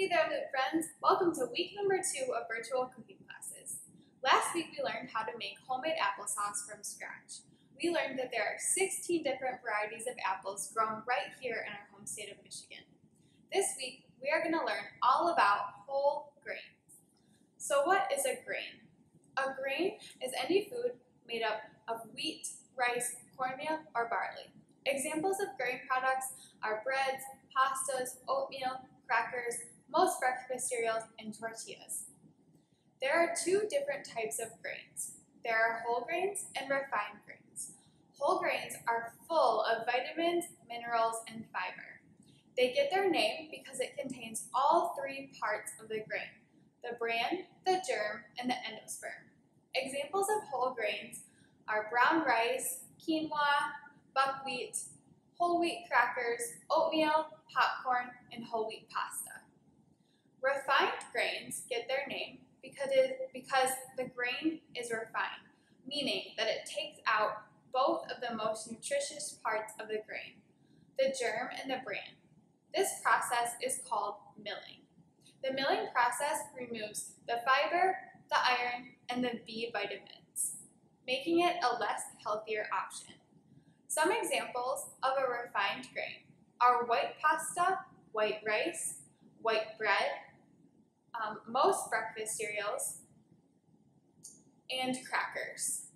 Hey there, good friends. Welcome to week number 2 of virtual cooking classes. Last week we learned how to make homemade applesauce from scratch. We learned that there are 16 different varieties of apples grown right here in our home state of Michigan. This week we are going to learn all about whole grains. So what is a grain? A grain is any food made up of wheat, rice, cornmeal, or barley. Examples of grain products are breads, pastas, oatmeal, crackers, most breakfast cereals, and tortillas. There are 2 different types of grains. There are whole grains and refined grains. Whole grains are full of vitamins, minerals, and fiber. They get their name because it contains all 3 parts of the grain: the bran, the germ, and the endosperm. Examples of whole grains are brown rice, quinoa, buckwheat, whole wheat crackers, oatmeal, popcorn, and whole wheat pasta. Refined grains get their name because the grain is refined, meaning that it takes out both of the most nutritious parts of the grain, the germ and the bran. This process is called milling. The milling process removes the fiber, the iron, and the B vitamins, making it a less healthier option. Some examples of a refined grain are white pasta, white rice, white bread, most breakfast cereals, and crackers.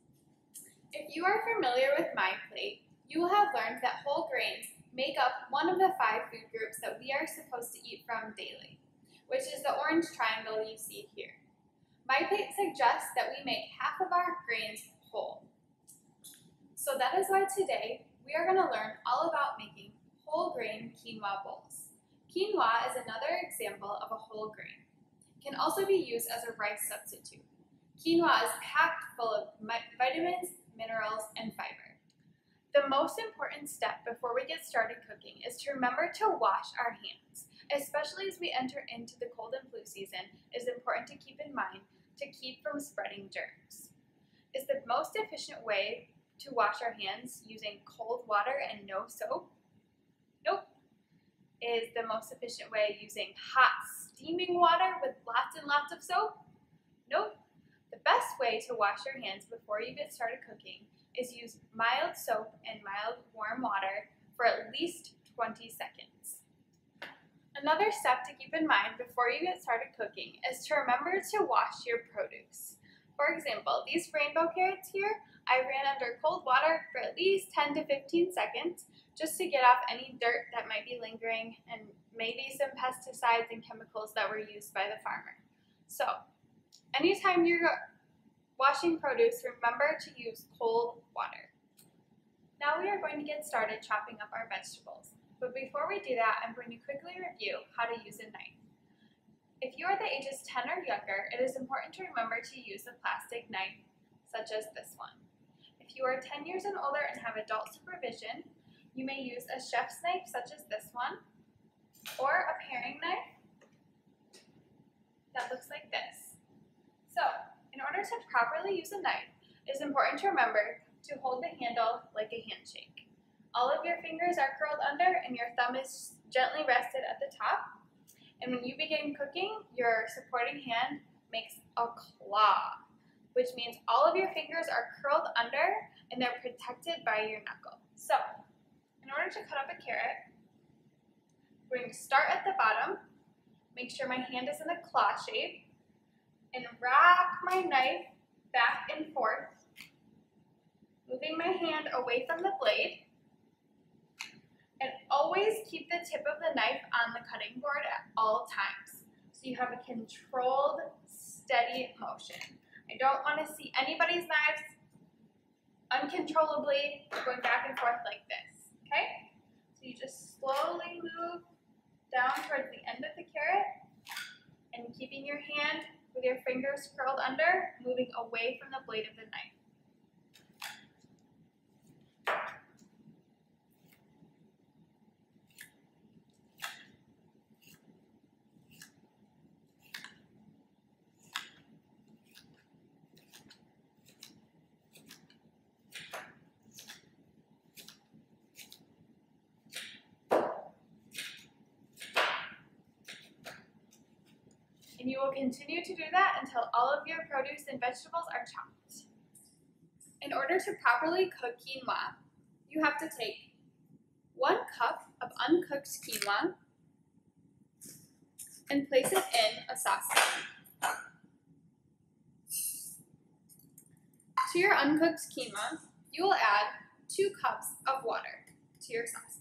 If you are familiar with my plate, you will have learned that whole grains make up one of the 5 food groups that we are supposed to eat from daily, which is the orange triangle you see here. My plate suggests that we make half of our grains whole. So that is why today we are going to learn all about making whole grain quinoa bowls. Quinoa is another example of a whole grain. It can also be used as a rice substitute. Quinoa is packed full of vitamins, minerals, and fiber. The most important step before we get started cooking is to remember to wash our hands. Especially as we enter into the cold and flu season, it is important to keep in mind to keep from spreading germs. Is the most efficient way to wash our hands using cold water and no soap? Nope. Is the most efficient way using hot steaming water with lots and lots of soap? Nope. The best way to wash your hands before you get started cooking is use mild soap and mild warm water for at least 20 seconds. Another step to keep in mind before you get started cooking is to remember to wash your produce. For example, these rainbow carrots here, I ran under cold water for at least 10 to 15 seconds just to get off any dirt that might be lingering and maybe some pesticides and chemicals that were used by the farmer. So, anytime you're washing produce, remember to use cold water. Now we are going to get started chopping up our vegetables. But before we do that, I'm going to quickly review how to use a knife. If you are the ages 10 or younger, it is important to remember to use a plastic knife, such as this one. If you are 10 years and older and have adult supervision, you may use a chef's knife, such as this one, or a paring knife that looks like this. So, in order to properly use a knife, it is important to remember to hold the handle like a handshake. All of your fingers are curled under and your thumb is gently rested at the top. And when you begin cooking, your supporting hand makes a claw, which means all of your fingers are curled under and they're protected by your knuckle. So, in order to cut up a carrot, we're going to start at the bottom, make sure my hand is in the claw shape, and rock my knife back and forth, moving my hand away from the blade, and always keep the tip of the knife on the cutting board at all times, so you have a controlled, steady motion. I don't want to see anybody's knives uncontrollably going back and forth like this, okay? So you just slowly move down towards the end of the carrot and keeping your hand with your fingers curled under, moving away from the blade of the knife. And you will continue to do that until all of your produce and vegetables are chopped. In order to properly cook quinoa, you have to take 1 cup of uncooked quinoa and place it in a saucepan. To your uncooked quinoa, you will add 2 cups of water to your saucepan.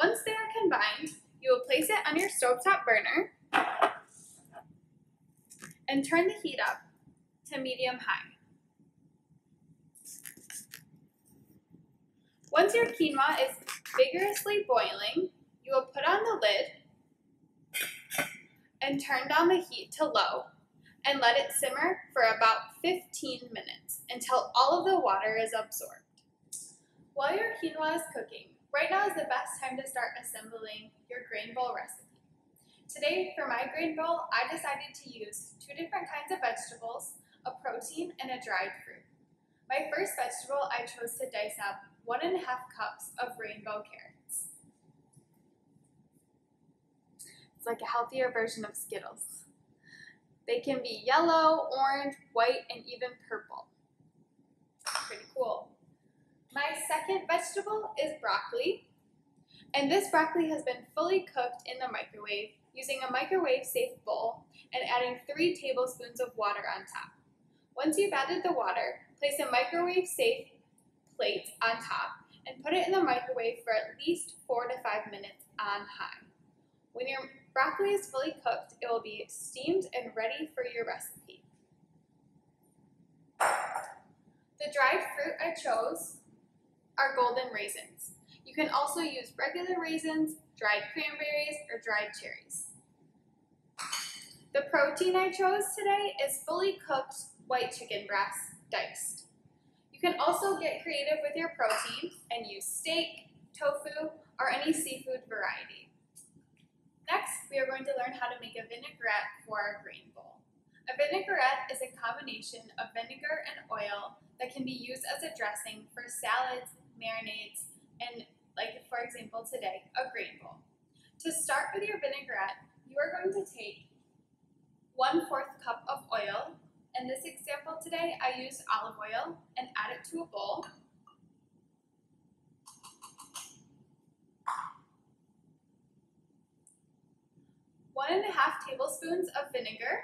Once they are combined, you will place it on your stovetop burner and turn the heat up to medium-high. Once your quinoa is vigorously boiling, you will put on the lid and turn down the heat to low and let it simmer for about 15 minutes until all of the water is absorbed. While your quinoa is cooking, right now is the best time to start assembling your grain bowl recipe. Today, for my grain bowl, I decided to use 2 different kinds of vegetables, a protein, and a dried fruit. My first vegetable, I chose to dice up 1.5 cups of rainbow carrots. It's like a healthier version of Skittles. They can be yellow, orange, white, and even purple. Pretty cool. My second vegetable is broccoli, and this broccoli has been fully cooked in the microwave using a microwave-safe bowl and adding 3 tablespoons of water on top. Once you've added the water, place a microwave-safe plate on top and put it in the microwave for at least 4 to 5 minutes on high. When your broccoli is fully cooked, it will be steamed and ready for your recipe. The dried fruit I chose are golden raisins. You can also use regular raisins, dried cranberries, or dried cherries. The protein I chose today is fully cooked white chicken breast, diced. You can also get creative with your protein and use steak, tofu, or any seafood variety. Next, we are going to learn how to make a vinaigrette for our grain bowl. A vinaigrette is a combination of vinegar and oil that can be used as a dressing for salads, marinades, and like for example today, a grain bowl. To start with your vinaigrette, you are going to take 1/4 cup of oil. In this example today, I used olive oil and add it to a bowl. One and a half tablespoons of vinegar,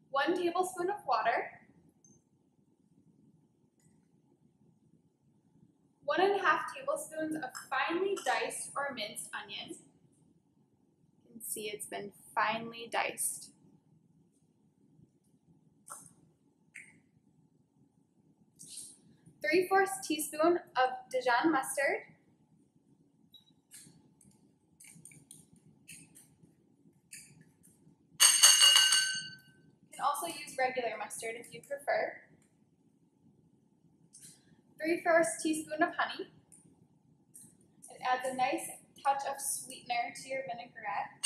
1 tablespoon of water, 1.5 tablespoons of finely diced or minced onion. You can see it's been finely diced. 3/4 teaspoon of Dijon mustard, you can also use regular mustard if you prefer. 3/4 teaspoon of honey. It adds a nice touch of sweetener to your vinaigrette.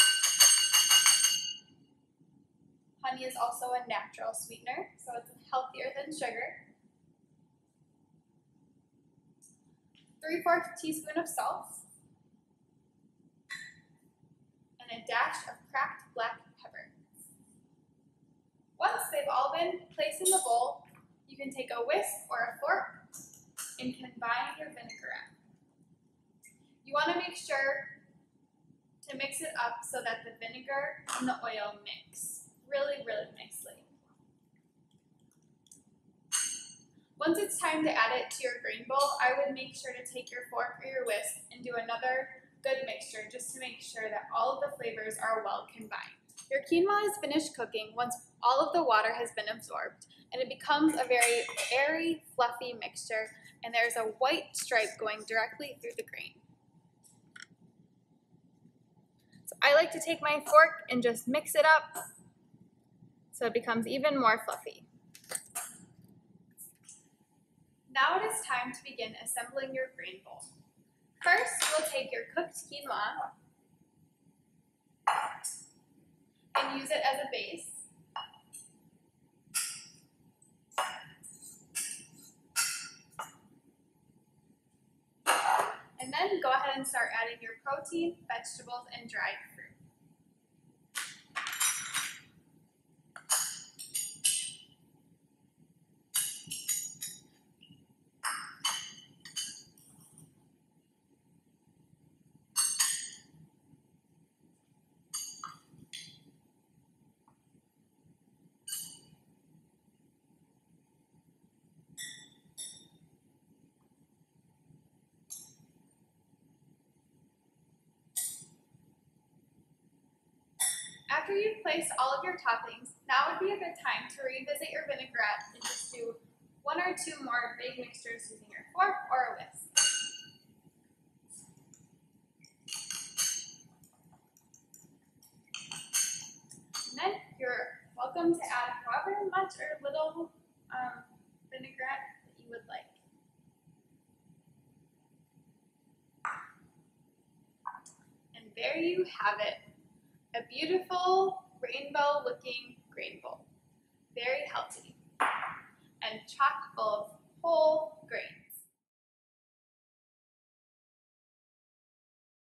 Honey is also a natural sweetener, so it's healthier than sugar. 3/4 teaspoon of salt. And a dash of cracked black pepper. Once they've all been placed in the bowl, you can take a whisk or a fork and combine your vinaigrette. You want to make sure to mix it up so that the vinegar and the oil mix really, really nicely. Once it's time to add it to your grain bowl, I would make sure to take your fork or your whisk and do another good mixture just to make sure that all of the flavors are well combined. Your quinoa is finished cooking once all of the water has been absorbed, and it becomes a very airy, fluffy mixture, and there's a white stripe going directly through the grain. So I like to take my fork and just mix it up so it becomes even more fluffy. Now it is time to begin assembling your grain bowl. First, you'll take your cooked quinoa and use it as a base. And then go ahead and start adding your protein, vegetables, and dried fruit. After you've placed all of your toppings, now would be a good time to revisit your vinaigrette and just do 1 or 2 more big mixtures using your fork or a whisk. And then you're welcome to add however much or little vinaigrette that you would like. And there you have it. A beautiful rainbow looking grain bowl. Very healthy and chock full of whole grain.